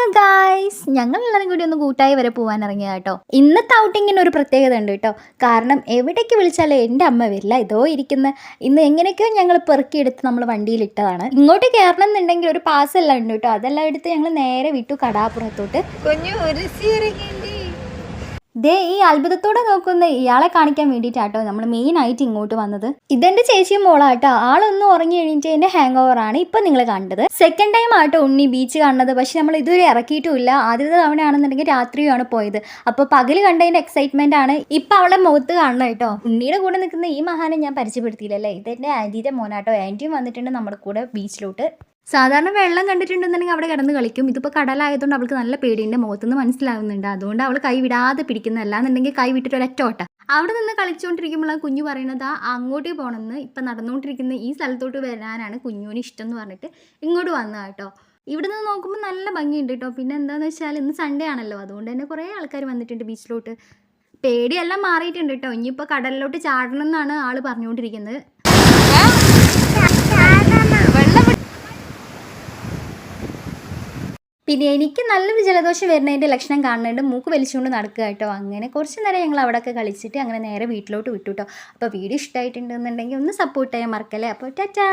Hello guys, ഞങ്ങൾ എല്ലാവരും കൂടി ഒന്ന് കൂട്ടായി വരെ പോകാൻ ഇറങ്ങിയ കേട്ടോ. ഇന്നത്തെ ഔട്ടിങ്ങിന് ഒരു പ്രത്യേകത ഉണ്ട് കേട്ടോ. കാരണം എവിടേക്ക് വിളിച്ചാലും എൻ്റെ അമ്മ വരില്ല. ഇതോ ഇരിക്കുന്ന ഇന്ന് എങ്ങനെയൊക്കെയോ ഞങ്ങൾ പെറുക്കിയെടുത്ത് നമ്മൾ വണ്ടിയിലിട്ടതാണ്. ഇങ്ങോട്ട് കയറണം എന്നുണ്ടെങ്കിൽ ഒരു പാസ് എല്ലാം ഉണ്ട് കേട്ടോ. അതെല്ലാം എടുത്ത് ഞങ്ങൾ നേരെ വിട്ടു കടാപ്പുറത്തോട്ട്. ദേ ഈ അത്ഭുതത്തോടെ നോക്കുന്ന ഇയാളെ കാണിക്കാൻ വേണ്ടിയിട്ടാട്ടോ നമ്മൾ മെയിനായിട്ട് ഇങ്ങോട്ട് വന്നത്. ഇതെന്റെ ചേച്ചിയും മോളാട്ടോ. ആളൊന്നും ഉറങ്ങി എണീറ്റതിന്റെ ഹാങ് ഓവർ ആണ് ഇപ്പൊ നിങ്ങൾ കണ്ടത്. സെക്കൻഡ് ടൈം ആട്ടോ ഉണ്ണി ബീച്ച് കാണുന്നത്. പക്ഷെ നമ്മൾ ഇതുവരെ ഇറക്കിയിട്ടുമില്ല. ആദ്യത്തെ തവണയാണെന്നുണ്ടെങ്കിൽ രാത്രിയാണ് പോയത്. അപ്പോൾ പകല് കണ്ടതിന്റെ എക്സൈറ്റ്മെന്റ് ആണ് ഇപ്പൊ അവളെ മുഖത്ത് കാണണം കേട്ടോ. ഉണ്ണിയുടെ കൂടെ നിൽക്കുന്ന ഈ മഹാനെ ഞാൻ പരിചയപ്പെടുത്തിയില്ലല്ലേ. ഇതെന്റെ ആന്റിയുടെ മോനാട്ടോ. ആന്റിയും വന്നിട്ടുണ്ട് നമ്മുടെ കൂടെ ബീച്ചിലോട്ട്. സാധാരണ വെള്ളം കണ്ടിട്ടുണ്ടെന്നുണ്ടെങ്കിൽ അവിടെ കിടന്ന് കളിക്കും. ഇതിപ്പോൾ കടലായതുകൊണ്ട് അവൾക്ക് നല്ല പേടിയുണ്ട്. മുഖത്തുനിന്ന് മനസ്സിലാവുന്നുണ്ട്. അതുകൊണ്ട് അവൾ കൈ വിടാതെ പിടിക്കുന്നതല്ല എന്നുണ്ടെങ്കിൽ കൈ വിട്ടിട്ട് ഒരൊറ്റ ഓട്ട. അവിടെ നിന്ന് കളിച്ചുകൊണ്ടിരിക്കുമ്പോൾ കുഞ്ഞു പറയുന്നത് അങ്ങോട്ടേ പോകണമെന്ന്. ഇപ്പം നടന്നുകൊണ്ടിരിക്കുന്ന ഈ സ്ഥലത്തോട്ട് വരാനാണ് കുഞ്ഞുവിന് ഇഷ്ടം എന്ന് പറഞ്ഞിട്ട് ഇങ്ങോട്ട് വന്നത് കേട്ടോ. ഇവിടെ നിന്ന് നോക്കുമ്പോൾ നല്ല ഭംഗിയുണ്ട് കേട്ടോ. പിന്നെ എന്താണെന്ന് വെച്ചാൽ ഇന്ന് സൺഡേ ആണല്ലോ, അതുകൊണ്ട് തന്നെ കുറേ ആൾക്കാർ വന്നിട്ടുണ്ട് ബീച്ചിലോട്ട്. പേടിയെല്ലാം മാറിയിട്ടുണ്ട് കേട്ടോ. ഇനിയിപ്പോൾ കടലിലോട്ട് ചാടണം എന്നാണ് ആൾ പറഞ്ഞുകൊണ്ടിരിക്കുന്നത്. പിന്നെ എനിക്ക് നല്ലൊരു ജലദോഷം വരുന്നതിൻ്റെ ലക്ഷണം കാണുന്നുണ്ട്. മൂക്ക് വലിച്ചുകൊണ്ട് നടക്കുക കേട്ടോ. അങ്ങനെ കുറച്ച് നേരം ഞങ്ങൾ അവിടെയൊക്കെ കളിച്ചിട്ട് അങ്ങനെ നേരെ വീട്ടിലോട്ട് വിട്ടു കേട്ടോ. അപ്പോൾ വീഡിയോ ഇഷ്ടമായിട്ടുണ്ടെന്നുണ്ടെങ്കിൽ ഒന്ന് സപ്പോർട്ട് ചെയ്യാൻ മറക്കല്ലേ. അപ്പോൾ ടാറ്റാ.